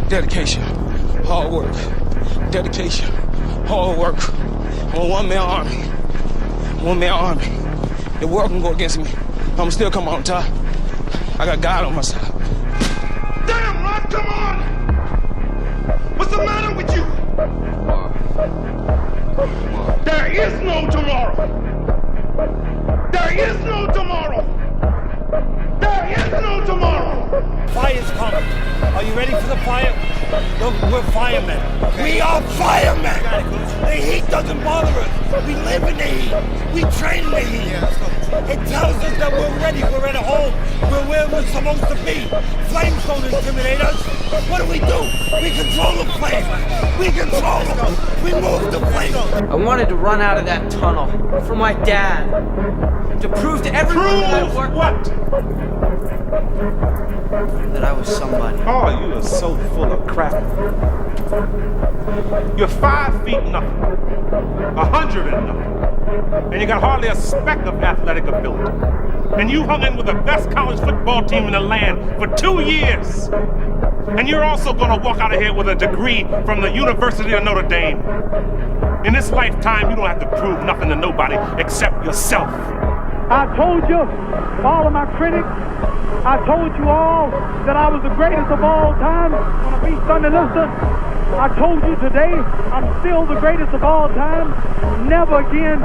Dedication, hard work. Dedication, hard work. I'm a one-man army. One-man army. The world can go against me. I'm still come on top. I got God on my side. Damn, Rod, come on! What's the matter with you? There is no tomorrow. There is no tomorrow. There is no tomorrow. Fire's coming. Are you ready for the fire? Look, we're firemen. We are firemen. The heat doesn't bother us. We live in the heat. We train in the heat. It tells us that we're ready. We're at home. We're where we're supposed to be. Flames don't intimidate us. What do? We control the flame. We control them. We move the flame. I wanted to run out of that tunnel for my dad. To prove to everyone that I worked. What? That I was somebody. Oh, you are so full of crap. You're 5 feet nothing, 100 and nothing, and you got hardly a speck of athletic ability. And you hung in with the best college football team in the land for 2 years. And you're also gonna walk out of here with a degree from the University of Notre Dame. In this lifetime, you don't have to prove nothing to nobody except yourself. I told you, all of my critics, I told you all that I was the greatest of all time when I beat Sunday Lister. I told you today, I'm still the greatest of all time. Never again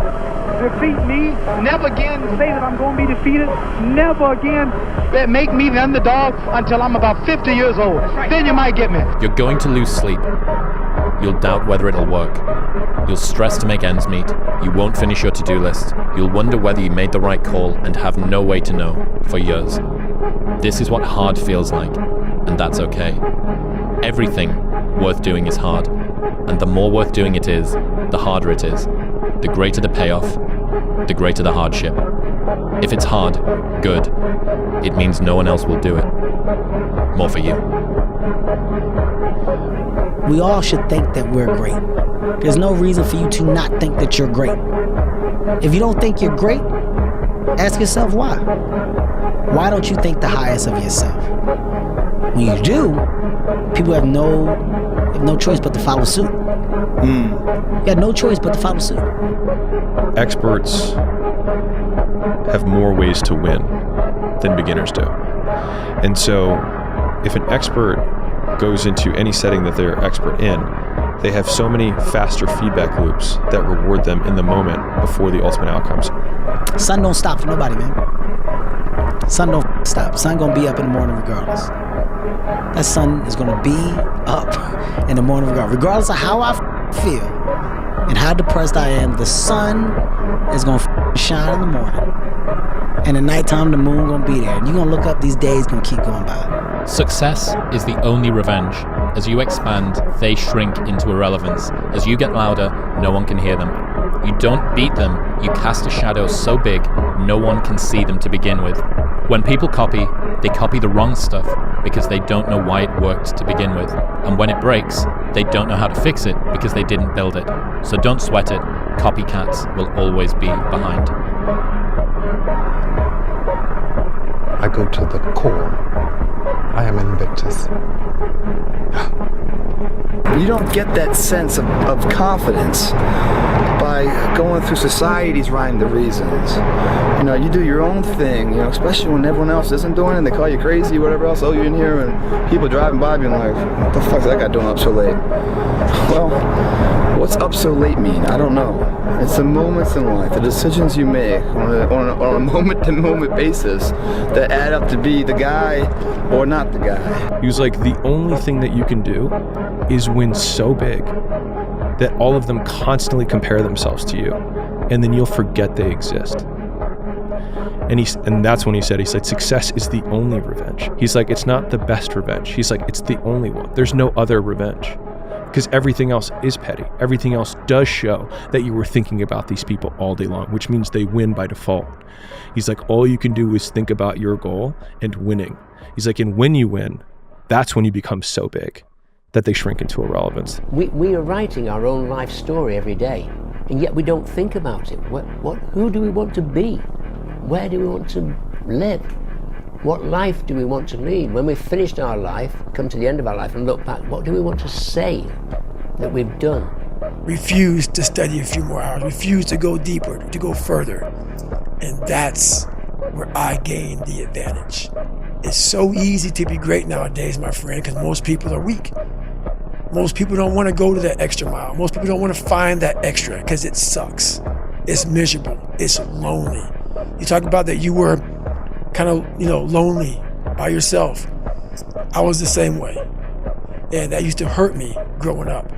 defeat me. Never again say that I'm going to be defeated. Never again make me the underdog until I'm about 50 years old. Then you might get me. You're going to lose sleep. You'll doubt whether it'll work. You'll stress to make ends meet. You won't finish your to-do list. You'll wonder whether you made the right call and have no way to know for years. This is what hard feels like, and that's okay. Everything worth doing is hard, and the more worth doing it is, the harder it is. The greater the payoff, the greater the hardship. If it's hard, good. It means no one else will do it. More for you. We all should think that we're great. There's no reason for you to not think that you're great. If you don't think you're great, ask yourself why. Why don't you think the highest of yourself? When you do, people have no choice but to follow suit. You have no choice but to follow suit. Experts have more ways to win than beginners do. And so if an expert goes into any setting that they're expert in, they have so many faster feedback loops that reward them in the moment before the ultimate outcomes. Sun don't stop for nobody, man. Sun don't stop. Sun gonna be up in the morning regardless. That sun is gonna be up in the morning regardless of how I feel and how depressed I am. The sun is gonna shine in the morning, and at nighttime the moon gonna be there. And you gonna look up, these days gonna keep going by. Success is the only revenge. As you expand, they shrink into irrelevance. As you get louder, no one can hear them. You don't beat them, you cast a shadow so big, no one can see them to begin with. When people copy, they copy the wrong stuff because they don't know why it worked to begin with. And when it breaks, they don't know how to fix it because they didn't build it. So don't sweat it. Copycats will always be behind. I go to the core. I am Invictus. You don't get that sense of confidence by going through society's rhyme of reasons. You know, you do your own thing, you know, especially when everyone else isn't doing it, they call you crazy, whatever else. Oh, you're in here, and people driving by being like, what the fuck's that guy doing up so late? Well, what's up so late mean? I don't know. It's the moments in life, the decisions you make on a moment-to-moment basis that add up to be the guy or not the guy. He was like, the only thing that you can do is win so big that all of them constantly compare themselves to you, and then you'll forget they exist. And that's when he said, success is the only revenge. He's like, it's not the best revenge. He's like, it's the only one. There's no other revenge. Because everything else is petty. Everything else does show that you were thinking about these people all day long, which means they win by default. He's like, all you can do is think about your goal and winning. He's like, and when you win, that's when you become so big that they shrink into irrelevance. We are writing our own life story every day, and yet we don't think about it. Who do we want to be? Where do we want to live? What life do we want to lead? When we've finished our life, come to the end of our life and look back, what do we want to say that we've done? Refuse to study a few more hours, refuse to go deeper, to go further. And that's where I gain the advantage. It's so easy to be great nowadays, my friend, because most people are weak. Most people don't want to go to that extra mile. Most people don't want to find that extra because it sucks. It's miserable. It's lonely. You talked about that you were kind of, lonely by yourself. I was the same way. And that used to hurt me growing up.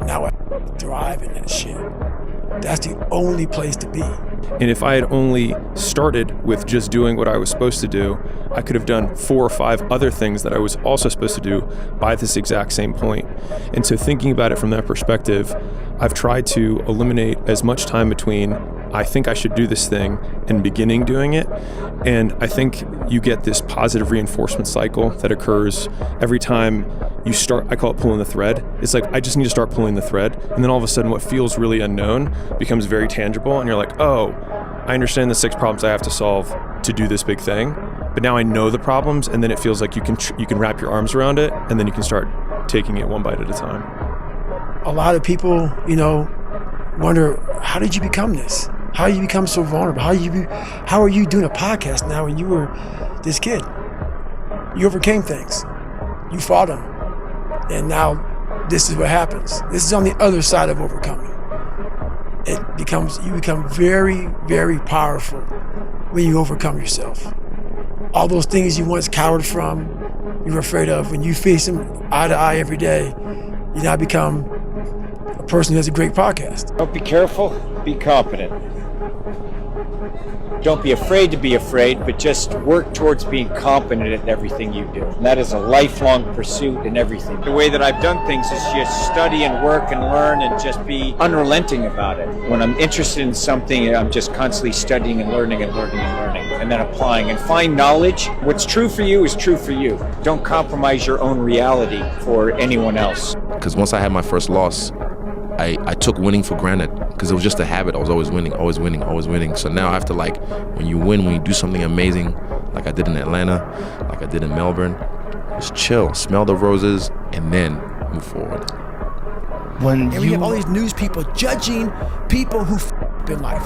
Now I thrive in that shit. That's the only place to be. And if I had only started with just doing what I was supposed to do, I could have done 4 or 5 other things that I was also supposed to do by this exact same point. And so thinking about it from that perspective, I've tried to eliminate as much time between I think I should do this thing and beginning doing it. And I think you get this positive reinforcement cycle that occurs every time you start. I call it pulling the thread. It's like, I just need to start pulling the thread. And then all of a sudden what feels really unknown becomes very tangible. And you're like, oh, I understand the 6 problems I have to solve to do this big thing. But now I know the problems, and then it feels like you can wrap your arms around it, and then you can start taking it one bite at a time. A lot of people, wonder, how did you become this? How you become so vulnerable? How are you doing a podcast now when you were this kid? You overcame things. You fought them. And now this is what happens. This is on the other side of overcoming. You become very, very powerful when you overcome yourself. All those things you once cowered from, you were afraid of, when you face them eye to eye every day, you now become a person who has a great podcast. Don't be careful, be competent. Don't be afraid to be afraid, but just work towards being competent at everything you do. And that is a lifelong pursuit in everything. The way that I've done things is just study and work and learn and just be unrelenting about it. When I'm interested in something, I'm just constantly studying and learning and learning and learning and then applying. And find knowledge. What's true for you is true for you. Don't compromise your own reality for anyone else. Because once I had my first loss, I took winning for granted because it was just a habit. I was always winning, always winning, always winning. So now I have to, when you win, when you do something amazing, like I did in Atlanta, like I did in Melbourne, just chill, smell the roses, and then move forward. And we have all these news people judging people who up in life.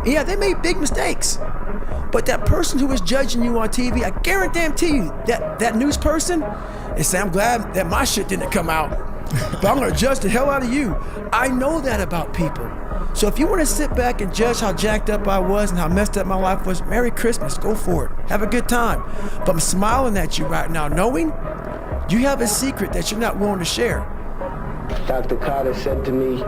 Yeah, they made big mistakes. But that person who was judging you on TV, I guarantee you, that news person, they say, I'm glad that my shit didn't come out. But I'm going to judge the hell out of you. I know that about people. So if you want to sit back and judge how jacked up I was and how messed up my life was, Merry Christmas, go for it. Have a good time. But I'm smiling at you right now, knowing you have a secret that you're not willing to share. Dr. Carter said to me,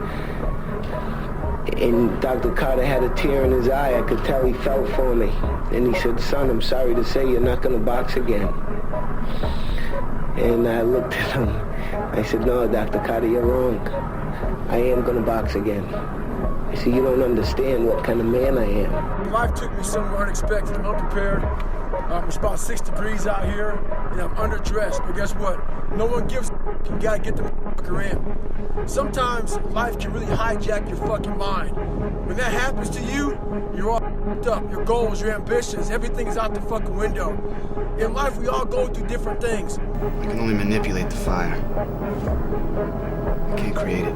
and Dr. Carter had a tear in his eye. I could tell he felt for me. And he said, son, I'm sorry to say you're not going to box again. And I looked at him. I said, no, Dr. Carter, you're wrong. I am going to box again. You see, you don't understand what kind of man I am. Life took me somewhere unexpected. I'm unprepared. It's about 6 degrees out here, and I'm underdressed. But guess what? No one gives a f***. You gotta get the fucker in. Sometimes life can really hijack your fucking mind. When that happens to you, you're all f***ed up. Your goals, your ambitions, everything is out the fucking window. In life, we all go through different things. I can only manipulate the fire. I can't create it.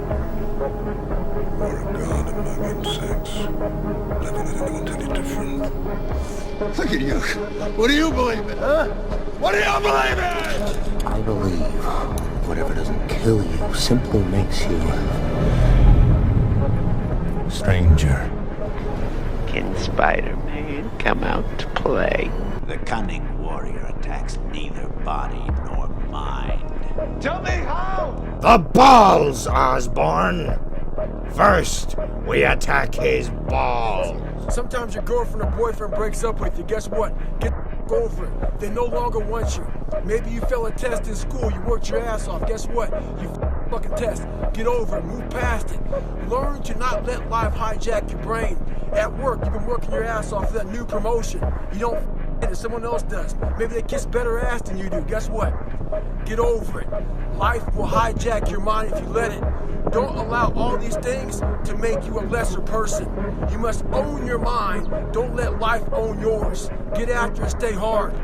You're a god among insects. Never let anyone tell you different. Look at you. What do you believe in, huh? What do you believe in? I believe whatever doesn't kill you simply makes you stranger. Can Spider-Man come out to play? The cunning warrior attacks neither body nor mind. Tell me how! The balls, Osborn! First, we attack his balls. Sometimes your girlfriend or boyfriend breaks up with you. Guess what? Get the over it. They no longer want you. Maybe you failed a test in school. You worked your ass off. Guess what? You fucking test. Get over it. Move past it. Learn to not let life hijack your brain. At work, you've been working your ass off for that new promotion. You don't it, someone else does. Maybe they kiss better ass than you do. Guess what? Get over it. Life will hijack your mind if you let it. Don't allow all these things to make you a lesser person. You must own your mind. Don't let life own yours. Get after it, stay hard.